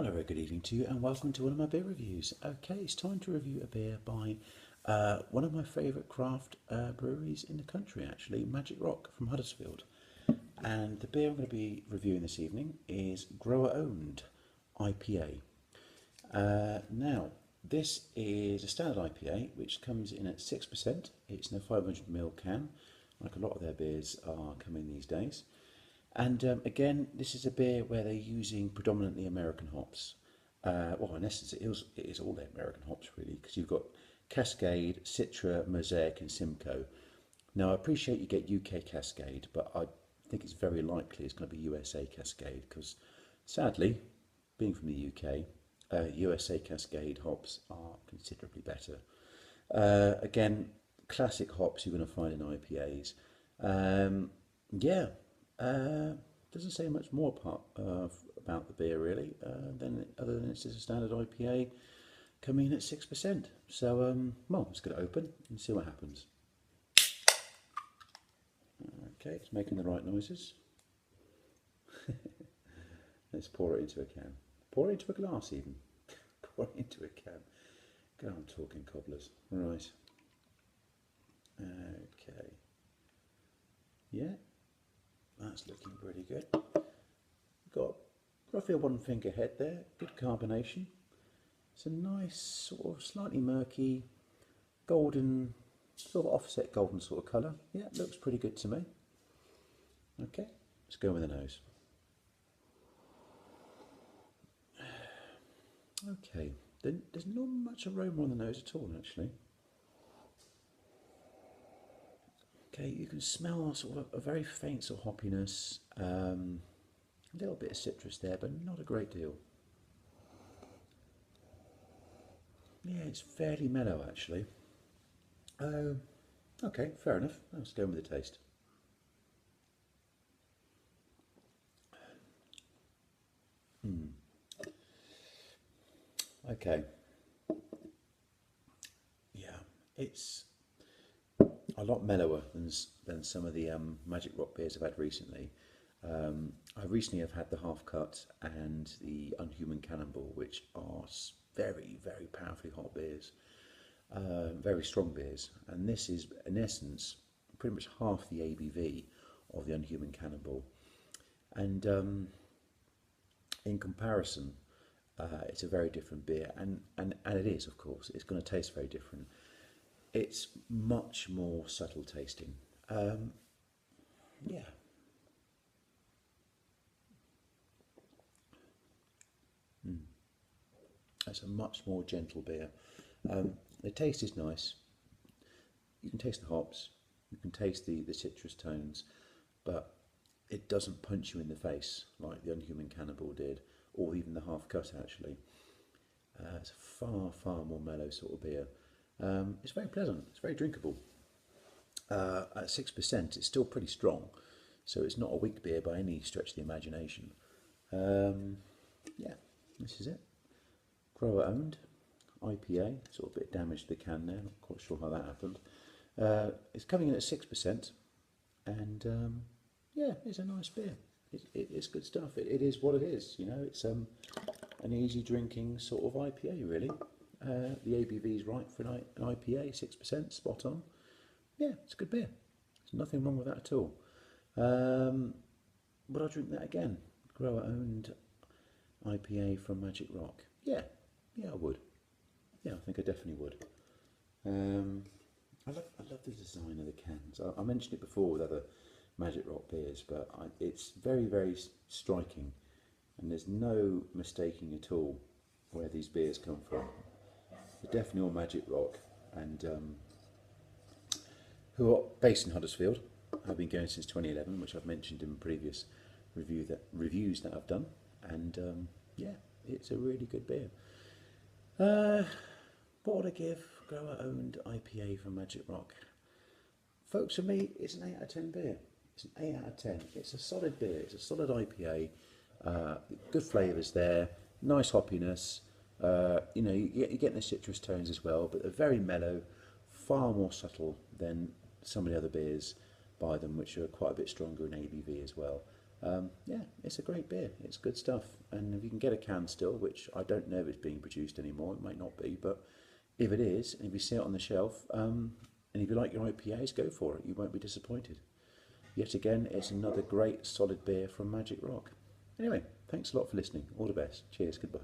Hello, very good evening to you, and welcome to one of my beer reviews. Okay, it's time to review a beer by one of my favourite craft breweries in the country, actually, Magic Rock from Huddersfield. And the beer I'm going to be reviewing this evening is Grower Owned IPA. Now, this is a standard IPA which comes in at 6%. It's in a 500ml can, like a lot of their beers are coming these days. And again, this is a beer where they're using predominantly American hops. Well, in essence, it is all the American hops, really, because you've got Cascade, Citra, Mosaic, and Simcoe. Now, I appreciate you get UK Cascade, but I think it's very likely it's going to be USA Cascade, because sadly, being from the UK, USA Cascade hops are considerably better. Again, classic hops you're going to find in IPAs. Yeah, doesn't say much more about the beer really, other than it's just a standard IPA coming in at 6%. So, well, let's get it open and see what happens. Okay, it's making the right noises. Let's pour it into a can. Pour it into a glass even. Pour it into a can. Go on talking cobblers. Right. Okay. Yeah. That's looking pretty good. Got roughly a 1 finger head there, good carbonation. It's a nice sort of slightly murky, golden, sort of offset golden sort of colour. Yeah, it looks pretty good to me. Okay, let's go with the nose. Okay, there's not much aroma on the nose at all actually. Okay, you can smell sort of a very faint sort of hoppiness, a little bit of citrus there, but not a great deal. Yeah, it's fairly mellow actually. Okay, fair enough. Let's go with the taste. Okay. Yeah, it's a lot mellower than some of the Magic Rock beers I've had recently. I recently have had the Half Cut and the Unhuman Cannonball, which are very, very powerfully hot beers, very strong beers. And this is, in essence, pretty much half the ABV of the Unhuman Cannonball. And in comparison, it's a very different beer, and it is, of course, it's going to taste very different. It's much more subtle tasting. Yeah. It's a much more gentle beer. The taste is nice. You can taste the hops, you can taste the citrus tones, but it doesn't punch you in the face like the Unhuman Cannibal did, or even the Half Cut actually. It's a far, far more mellow sort of beer. It's very pleasant, it's very drinkable. At 6%, it's still pretty strong, so it's not a weak beer by any stretch of the imagination. Yeah, this is it. Grower owned IPA, sort of a bit damaged to the can there, not quite sure how that happened. It's coming in at 6%, and yeah, it's a nice beer. It's good stuff. It is what it is, you know. It's an easy drinking sort of IPA, really. The ABV is right for an IPA, 6%, spot on. Yeah, it's a good beer. There's nothing wrong with that at all. Would I drink that again? Grower owned IPA from Magic Rock. Yeah, I would. Yeah, I think I definitely would. I love the design of the cans. I mentioned it before with other Magic Rock beers, but it's very, very striking, and there's no mistaking at all where these beers come from. They're definitely all Magic Rock, and who are based in Huddersfield. I've been going since 2011, which I've mentioned in previous reviews that I've done, and yeah, it's a really good beer. What would I give Grower Owned IPA from Magic Rock? Folks, for me, it's an 8 out of 10 beer. It's an 8 out of 10. It's a solid beer. It's a solid IPA. Good flavours there. Nice hoppiness. You know, you're getting the citrus tones as well, but they're very mellow, far more subtle than some of the other beers by them, which are quite a bit stronger in ABV as well. Yeah, it's a great beer. It's good stuff. And if you can get a can still, which I don't know if it's being produced anymore, it might not be, but if it is, and if you see it on the shelf, and if you like your IPAs, go for it. You won't be disappointed. Yet again, it's another great solid beer from Magic Rock. Anyway, thanks a lot for listening. All the best. Cheers. Goodbye.